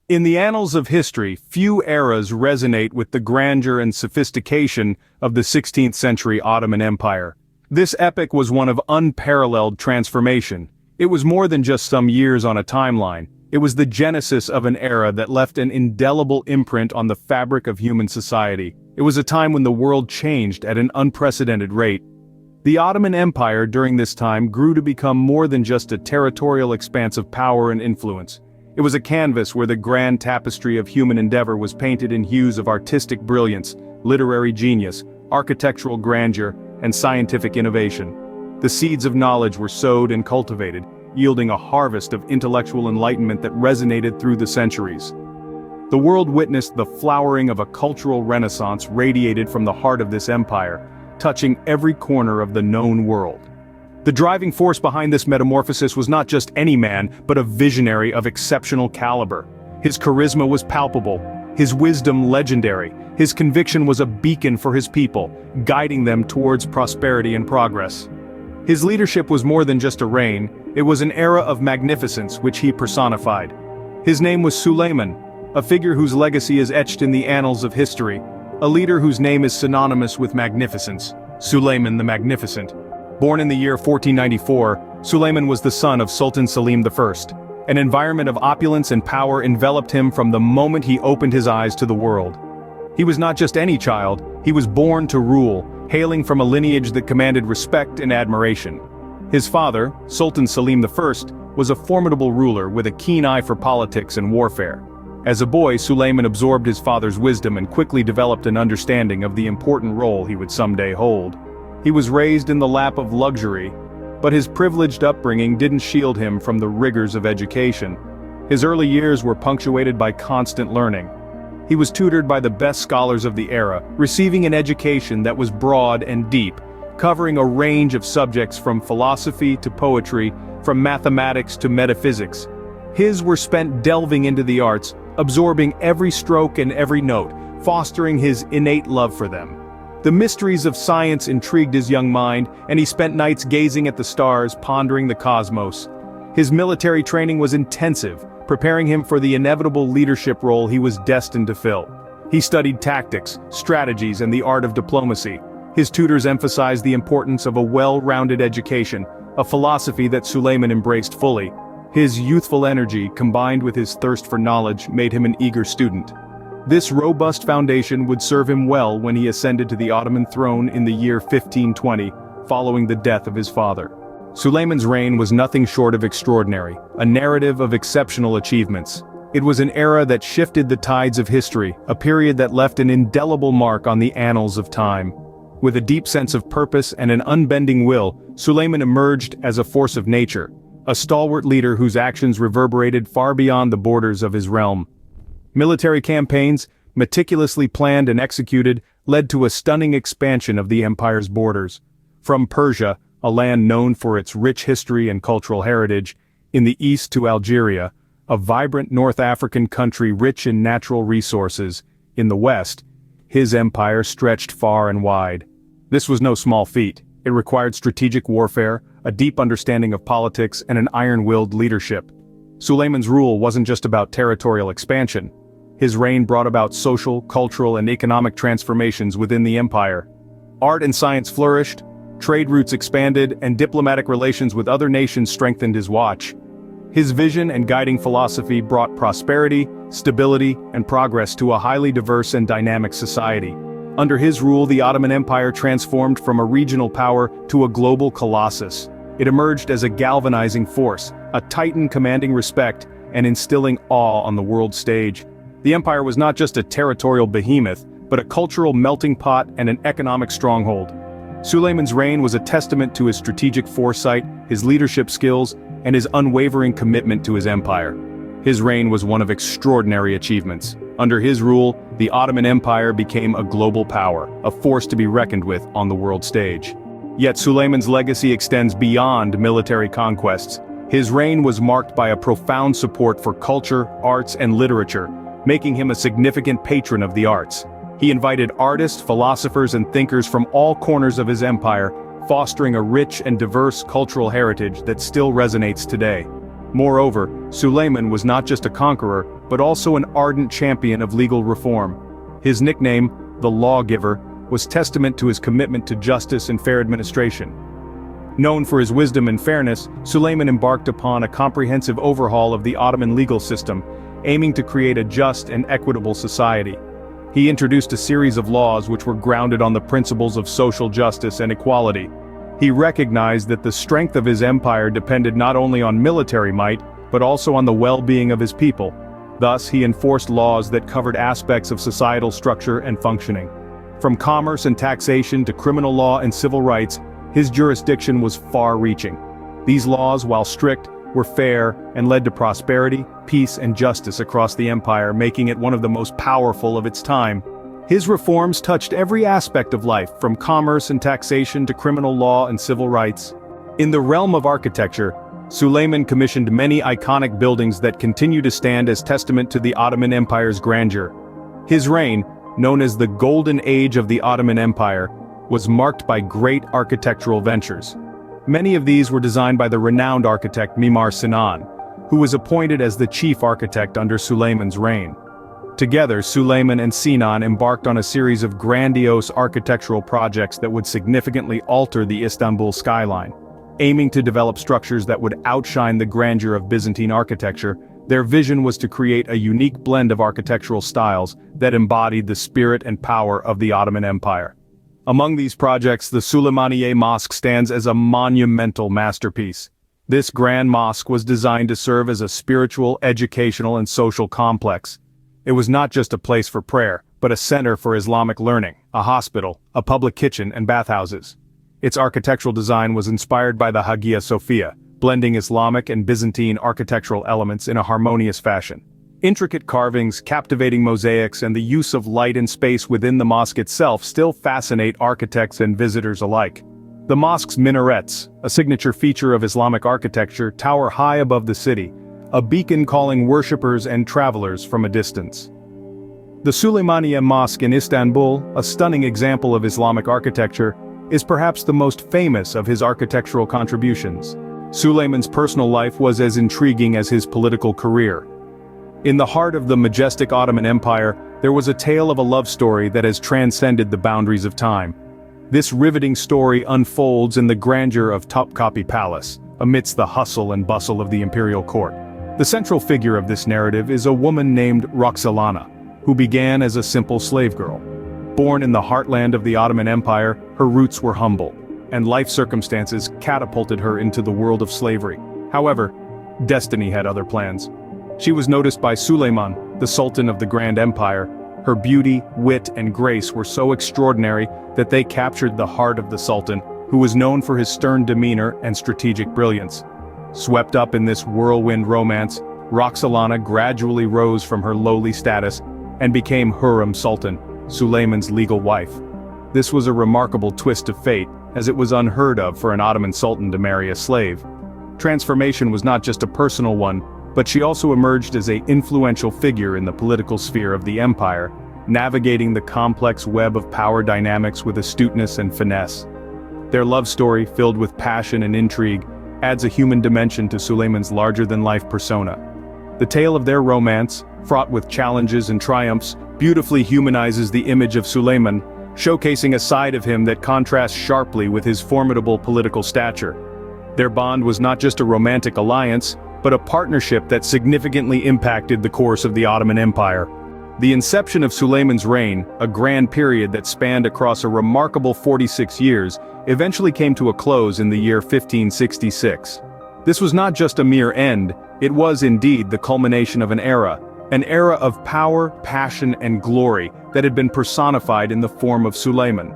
In the annals of history, few eras resonate with the grandeur and sophistication of the 16th century Ottoman Empire. This epic was one of unparalleled transformation. It was more than just some years on a timeline. It was the genesis of an era that left an indelible imprint on the fabric of human society. It was a time when the world changed at an unprecedented rate. The Ottoman Empire during this time grew to become more than just a territorial expanse of power and influence. It was a canvas where the grand tapestry of human endeavor was painted in hues of artistic brilliance, literary genius, architectural grandeur, and scientific innovation. The seeds of knowledge were sowed and cultivated, yielding a harvest of intellectual enlightenment that resonated through the centuries. The world witnessed the flowering of a cultural renaissance radiated from the heart of this empire, touching every corner of the known world. The driving force behind this metamorphosis was not just any man, but a visionary of exceptional caliber. His charisma was palpable, his wisdom legendary, his conviction was a beacon for his people, guiding them towards prosperity and progress. His leadership was more than just a reign, it was an era of magnificence which he personified. His name was Suleiman, a figure whose legacy is etched in the annals of history, a leader whose name is synonymous with magnificence, Suleiman the Magnificent. Born in the year 1494, Suleiman was the son of Sultan Selim I. An environment of opulence and power enveloped him from the moment he opened his eyes to the world. He was not just any child, he was born to rule, hailing from a lineage that commanded respect and admiration. His father, Sultan Selim I, was a formidable ruler with a keen eye for politics and warfare. As a boy, Suleiman absorbed his father's wisdom and quickly developed an understanding of the important role he would someday hold. He was raised in the lap of luxury, but his privileged upbringing didn't shield him from the rigors of education. His early years were punctuated by constant learning. He was tutored by the best scholars of the era, receiving an education that was broad and deep, covering a range of subjects from philosophy to poetry, from mathematics to metaphysics. His were spent delving into the arts, absorbing every stroke and every note, fostering his innate love for them. The mysteries of science intrigued his young mind, and he spent nights gazing at the stars, pondering the cosmos. His military training was intensive, preparing him for the inevitable leadership role he was destined to fill. He studied tactics, strategies, and the art of diplomacy. His tutors emphasized the importance of a well-rounded education, a philosophy that Suleiman embraced fully. His youthful energy, combined with his thirst for knowledge, made him an eager student. This robust foundation would serve him well when he ascended to the Ottoman throne in the year 1520, following the death of his father. Suleiman's reign was nothing short of extraordinary, a narrative of exceptional achievements. It was an era that shifted the tides of history, a period that left an indelible mark on the annals of time. With a deep sense of purpose and an unbending will, Suleiman emerged as a force of nature, a stalwart leader whose actions reverberated far beyond the borders of his realm. Military campaigns, meticulously planned and executed, led to a stunning expansion of the empire's borders. From Persia, a land known for its rich history and cultural heritage, in the east to Algeria, a vibrant North African country rich in natural resources, in the west, his empire stretched far and wide. This was no small feat. It required strategic warfare, a deep understanding of politics, and an iron-willed leadership. Suleiman's rule wasn't just about territorial expansion. His reign brought about social, cultural, and economic transformations within the empire. Art and science flourished, trade routes expanded, and diplomatic relations with other nations strengthened his watch. His vision and guiding philosophy brought prosperity, stability, and progress to a highly diverse and dynamic society. Under his rule, the Ottoman Empire transformed from a regional power to a global colossus. It emerged as a galvanizing force, a titan commanding respect and instilling awe on the world stage. The empire was not just a territorial behemoth, but a cultural melting pot and an economic stronghold. Suleiman's reign was a testament to his strategic foresight, his leadership skills, and his unwavering commitment to his empire. His reign was one of extraordinary achievements. Under his rule, the Ottoman Empire became a global power, a force to be reckoned with on the world stage. Yet Suleiman's legacy extends beyond military conquests. His reign was marked by a profound support for culture, arts, and literature, making him a significant patron of the arts. He invited artists, philosophers, and thinkers from all corners of his empire, fostering a rich and diverse cultural heritage that still resonates today. Moreover, Suleiman was not just a conqueror, but also an ardent champion of legal reform. His nickname, the Lawgiver, was testament to his commitment to justice and fair administration. Known for his wisdom and fairness, Suleiman embarked upon a comprehensive overhaul of the Ottoman legal system, aiming to create a just and equitable society. He introduced a series of laws which were grounded on the principles of social justice and equality. He recognized that the strength of his empire depended not only on military might, but also on the well-being of his people. Thus, he enforced laws that covered aspects of societal structure and functioning. From commerce and taxation to criminal law and civil rights, his jurisdiction was far-reaching. These laws, while strict, were fair and led to prosperity, peace and justice across the empire, making it one of the most powerful of its time. His reforms touched every aspect of life, from commerce and taxation to criminal law and civil rights. In the realm of architecture, Suleiman commissioned many iconic buildings that continue to stand as testament to the Ottoman Empire's grandeur. His reign, known as the Golden Age of the Ottoman Empire, was marked by great architectural ventures. Many of these were designed by the renowned architect Mimar Sinan, who was appointed as the chief architect under Suleiman's reign. Together, Suleiman and Sinan embarked on a series of grandiose architectural projects that would significantly alter the Istanbul skyline. Aiming to develop structures that would outshine the grandeur of Byzantine architecture, their vision was to create a unique blend of architectural styles that embodied the spirit and power of the Ottoman Empire. Among these projects, the Süleymaniye Mosque stands as a monumental masterpiece. This grand mosque was designed to serve as a spiritual, educational and social complex. It was not just a place for prayer, but a center for Islamic learning, a hospital, a public kitchen and bathhouses. Its architectural design was inspired by the Hagia Sophia, blending Islamic and Byzantine architectural elements in a harmonious fashion. Intricate carvings, captivating mosaics, and the use of light and space within the mosque itself still fascinate architects and visitors alike. The mosque's minarets, a signature feature of Islamic architecture, tower high above the city, a beacon calling worshippers and travelers from a distance. The Süleymaniye Mosque in Istanbul, a stunning example of Islamic architecture, is perhaps the most famous of his architectural contributions. Suleiman's personal life was as intriguing as his political career. In the heart of the majestic Ottoman Empire, there was a tale of a love story that has transcended the boundaries of time. This riveting story unfolds in the grandeur of Topkapi Palace, amidst the hustle and bustle of the imperial court. The central figure of this narrative is a woman named Roxolana, who began as a simple slave girl. Born in the heartland of the Ottoman Empire, her roots were humble, and life circumstances catapulted her into the world of slavery. However, destiny had other plans. She was noticed by Suleiman, the Sultan of the Grand Empire. Her beauty, wit, and grace were so extraordinary that they captured the heart of the Sultan, who was known for his stern demeanor and strategic brilliance. Swept up in this whirlwind romance, Roxolana gradually rose from her lowly status and became Hurrem Sultan, Suleiman's legal wife. This was a remarkable twist of fate, as it was unheard of for an Ottoman sultan to marry a slave. Transformation was not just a personal one, but she also emerged as an influential figure in the political sphere of the empire, navigating the complex web of power dynamics with astuteness and finesse. Their love story, filled with passion and intrigue, adds a human dimension to Suleiman's larger-than-life persona. The tale of their romance, fraught with challenges and triumphs, beautifully humanizes the image of Suleiman, showcasing a side of him that contrasts sharply with his formidable political stature. Their bond was not just a romantic alliance, but a partnership that significantly impacted the course of the Ottoman Empire. The inception of Suleiman's reign, a grand period that spanned across a remarkable 46 years, eventually came to a close in the year 1566. This was not just a mere end, it was indeed the culmination of an era of power, passion, and glory that had been personified in the form of Suleiman.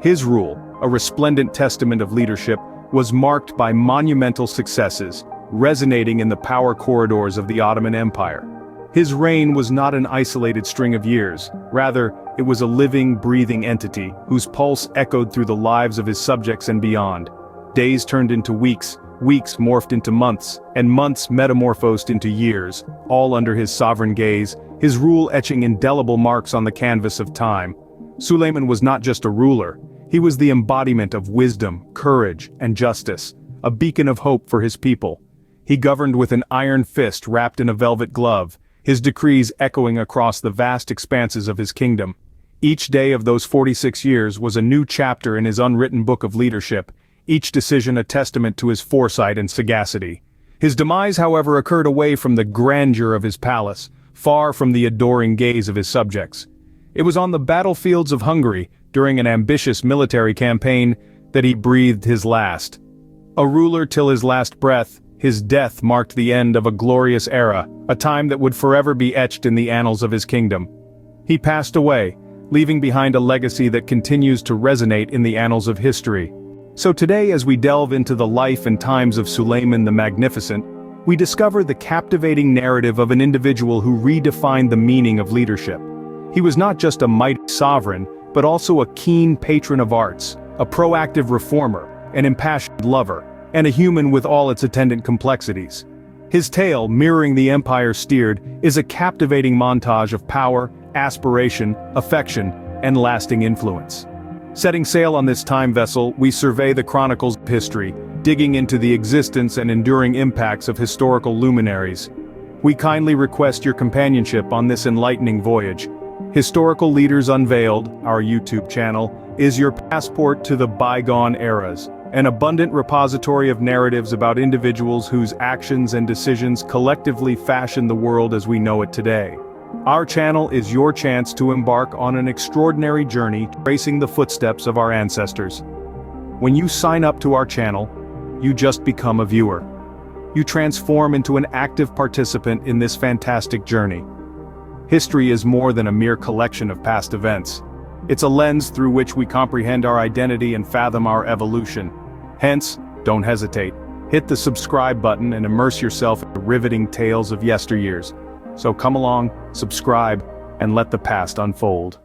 His rule, a resplendent testament of leadership, was marked by monumental successes, resonating in the power corridors of the Ottoman Empire. His reign was not an isolated string of years, rather, it was a living, breathing entity, whose pulse echoed through the lives of his subjects and beyond. Days turned into weeks, weeks morphed into months, and months metamorphosed into years, all under his sovereign gaze, his rule etching indelible marks on the canvas of time. Suleiman was not just a ruler, he was the embodiment of wisdom, courage, and justice, a beacon of hope for his people. He governed with an iron fist wrapped in a velvet glove, his decrees echoing across the vast expanses of his kingdom. Each day of those 46 years was a new chapter in his unwritten book of leadership, each decision a testament to his foresight and sagacity. His demise, however, occurred away from the grandeur of his palace, far from the adoring gaze of his subjects. It was on the battlefields of Hungary, during an ambitious military campaign, that he breathed his last. A ruler till his last breath, his death marked the end of a glorious era, a time that would forever be etched in the annals of his kingdom. He passed away, leaving behind a legacy that continues to resonate in the annals of history. So today, as we delve into the life and times of Suleiman the Magnificent, we discover the captivating narrative of an individual who redefined the meaning of leadership. He was not just a mighty sovereign, but also a keen patron of arts, a proactive reformer, an impassioned lover, and a human with all its attendant complexities. His tale, mirroring the empire steered, is a captivating montage of power, aspiration, affection, and lasting influence. Setting sail on this time vessel, we survey the chronicles of history, digging into the existence and enduring impacts of historical luminaries. We kindly request your companionship on this enlightening voyage. Historical Leaders Unveiled, our YouTube channel, is your passport to the bygone eras, an abundant repository of narratives about individuals whose actions and decisions collectively fashion the world as we know it today. Our channel is your chance to embark on an extraordinary journey tracing the footsteps of our ancestors. When you sign up to our channel, you just become a viewer. You transform into an active participant in this fantastic journey. History is more than a mere collection of past events. It's a lens through which we comprehend our identity and fathom our evolution. Hence, don't hesitate. Hit the subscribe button and immerse yourself in the riveting tales of yesteryears. So come along, subscribe, and let the past unfold.